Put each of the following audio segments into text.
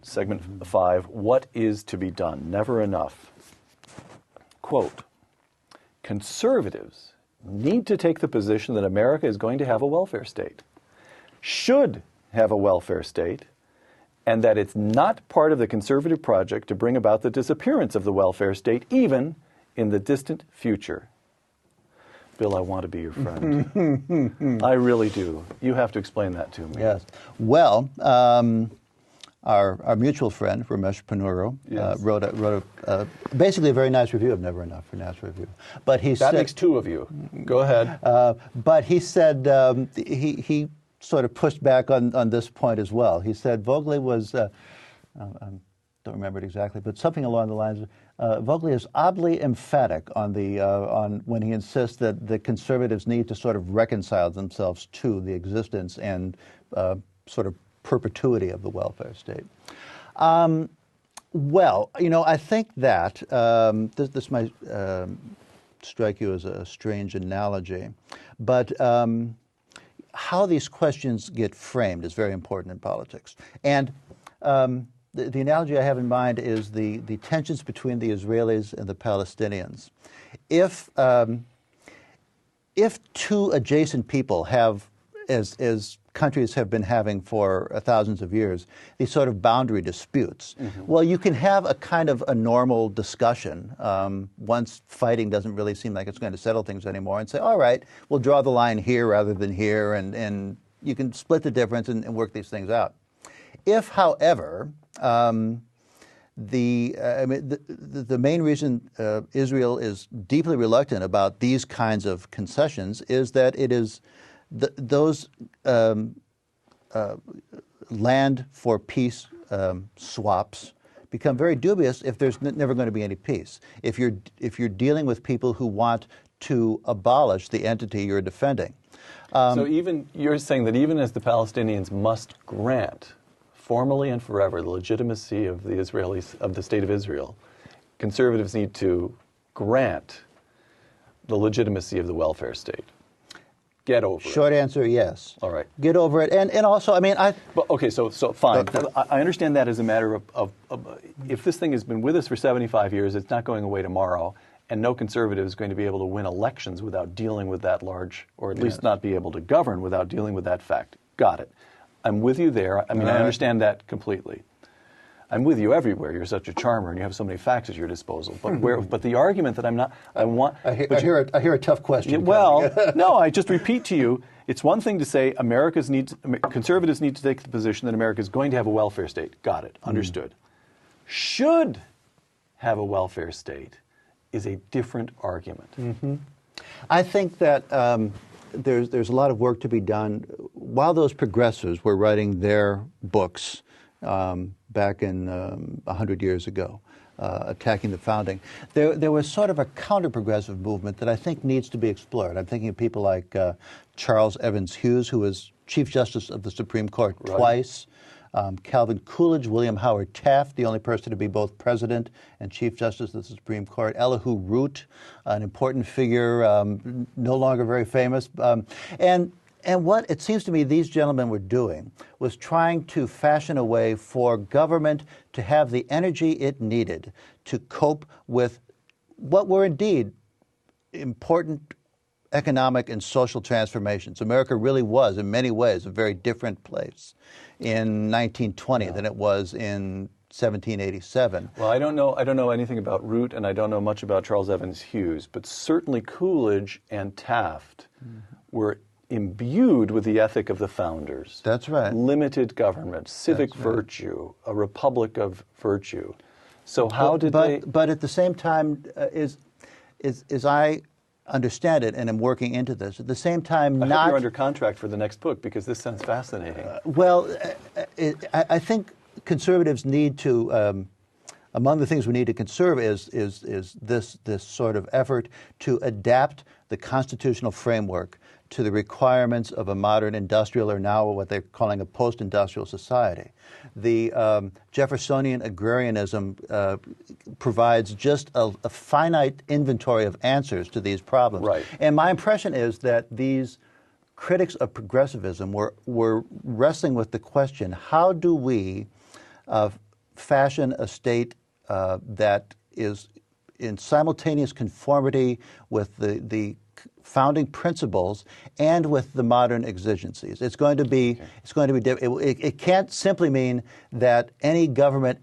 segment 5, what is to be done? Never enough. Quote, conservatives need to take the position that America is going to have a welfare state, should have a welfare state, and that it's not part of the conservative project to bring about the disappearance of the welfare state, even in the distant future. Bill, I want to be your friend. I really do. You have to explain that to me. Yes. Well, our mutual friend, Ramesh Ponnuru, Yes. wrote basically a very nice review of Never Enough for National Review. But he That makes two of you. Go ahead. But he said he sort of pushed back on this point as well. He said Voegeli was, I don't remember it exactly, but something along the lines of, Voegeli is oddly emphatic on when he insists that the conservatives need to sort of reconcile themselves to the existence and sort of perpetuity of the welfare state. Well, you know, I think that this might strike you as a strange analogy, but how these questions get framed is very important in politics. And the analogy I have in mind is the tensions between the Israelis and the Palestinians. If two adjacent people have, as countries have been having for thousands of years, these sort of boundary disputes, well, you can have a kind of a normal discussion once fighting doesn't really seem like it's going to settle things anymore, and say, all right, we'll draw the line here rather than here, and you can split the difference and work these things out. If, however, the main reason Israel is deeply reluctant about these kinds of concessions is that it is those land for peace swaps become very dubious if there's never going to be any peace. If you're dealing with people who want to abolish the entity you're defending. So even you're saying that even as the Palestinians must grant formally and forever the legitimacy of the Israelis, of the state of Israel, conservatives need to grant the legitimacy of the welfare state. Get over it. Short answer, yes. All right. Get over it. And also, I mean, But, okay, so fine. I understand that as a matter of if this thing has been with us for 75 years, it's not going away tomorrow, and no conservative is going to be able to win elections without dealing with that large, or at least not be able to govern without dealing with that fact. Got it. I'm with you there. I mean, I understand that completely. I'm with you everywhere. You're such a charmer, and you have so many facts at your disposal. But the argument that I'm not, I hear a tough question. Well, no, I just repeat to you. It's one thing to say conservatives need to take the position that America is going to have a welfare state. Got it. Understood. Should have a welfare state is a different argument. I think that there's a lot of work to be done. While those progressives were writing their books back in 100 years ago, attacking the founding, there was sort of a counter-progressive movement that I think needs to be explored. I'm thinking of people like Charles Evans Hughes, who was Chief Justice of the Supreme Court twice, Calvin Coolidge, William Howard Taft, the only person to be both President and Chief Justice of the Supreme Court, Elihu Root, an important figure, no longer very famous, and what it seems to me these gentlemen were doing was trying to fashion a way for government to have the energy it needed to cope with what were indeed important economic and social transformations. America really was, in many ways, a very different place in 1920 than it was in 1787. Well, I don't know anything about Root, and I don't know much about Charles Evans Hughes, but certainly Coolidge and Taft were imbued with the ethic of the founders. That's right. Limited government, civic virtue, a republic of virtue. So how did they... But at the same time, as I understand it, and I'm working into this, at the same time I hope you're under contract for the next book, because this sounds fascinating. I think conservatives need to... among the things we need to conserve is this sort of effort to adapt the constitutional framework to the requirements of a modern industrial, or now what they're calling a post-industrial society. The Jeffersonian agrarianism provides just a finite inventory of answers to these problems. Right. And my impression is that these critics of progressivism were wrestling with the question, how do we fashion a state that is in simultaneous conformity with the founding principles and with the modern exigencies. It's going to be, okay. It's going to be, it can't simply mean that any government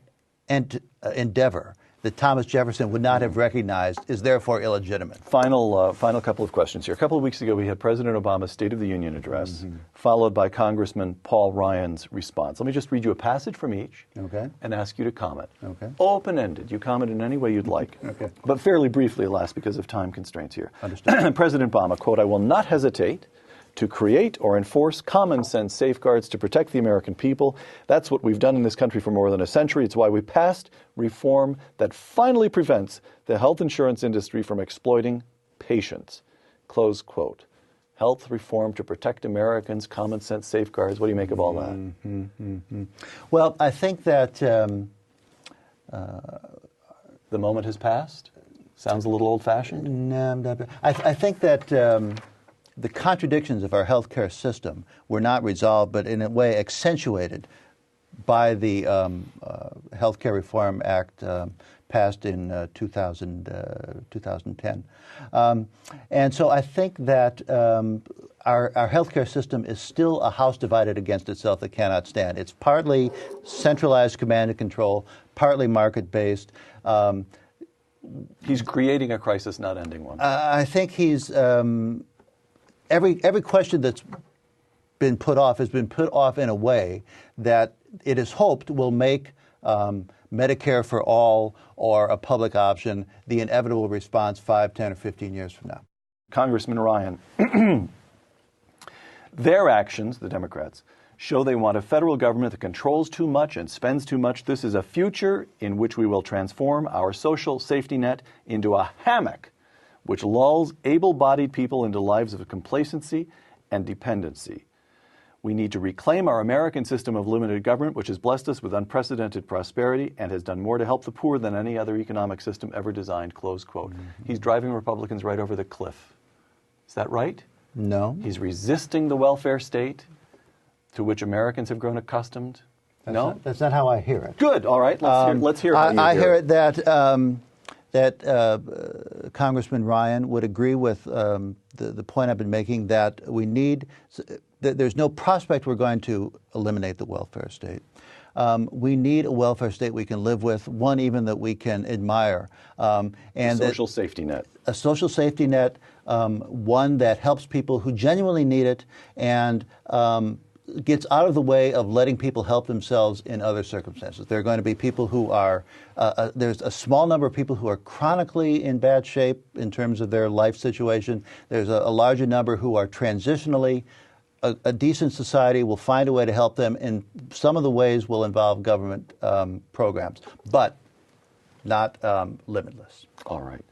endeavor that Thomas Jefferson would not have recognized is therefore illegitimate. Final couple of questions here. A couple of weeks ago, we had President Obama's State of the Union address, followed by Congressman Paul Ryan's response. Let me just read you a passage from each, okay, and ask you to comment. Okay. Open-ended. You comment in any way you'd like, okay, but fairly briefly, alas, because of time constraints here. Understood. President Obama, quote, "I will not hesitate to create or enforce common sense safeguards to protect the American people. That's what we've done in this country for more than a century. It's why we passed reform that finally prevents the health insurance industry from exploiting patients." Close quote. Health reform to protect Americans, common sense safeguards. What do you make of all that? Well, I think that the moment has passed. Sounds a little old-fashioned. No, I think that the contradictions of our healthcare system were not resolved, but in a way accentuated by the Healthcare Reform Act passed in 2010. And so I think that our healthcare system is still a house divided against itself that cannot stand. It's partly centralized command and control, partly market-based. He's creating a crisis, not ending one. I think he's... Every question that's been put off has been put off in a way that it is hoped will make Medicare for all or a public option the inevitable response 5, 10, or 15 years from now. Congressman Ryan, their actions, the Democrats, show they want a federal government that controls too much and spends too much. This is a future in which we will transform our social safety net into a hammock which lulls able-bodied people into lives of complacency and dependency. We need to reclaim our American system of limited government, which has blessed us with unprecedented prosperity and has done more to help the poor than any other economic system ever designed, close quote. He's driving Republicans right over the cliff. Is that right? No. He's resisting the welfare state to which Americans have grown accustomed? That's not how I hear it. Good. All right. Let's hear how you I hear it that Congressman Ryan would agree with the point I've been making, that we need, there's no prospect we're going to eliminate the welfare state. We need a welfare state we can live with, one even that we can admire. And a social safety net. A social safety net, one that helps people who genuinely need it and gets out of the way of letting people help themselves in other circumstances. There are going to be people who are, there's a small number of people who are chronically in bad shape in terms of their life situation. There's a larger number who are transitionally. A decent society will find a way to help them, and some of the ways will involve government programs, but not limitless. All right.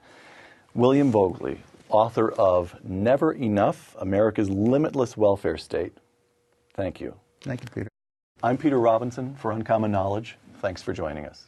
William Voegeli, author of Never Enough, America's Limitless Welfare State. Thank you. Thank you, Peter. I'm Peter Robinson for Uncommon Knowledge. Thanks for joining us.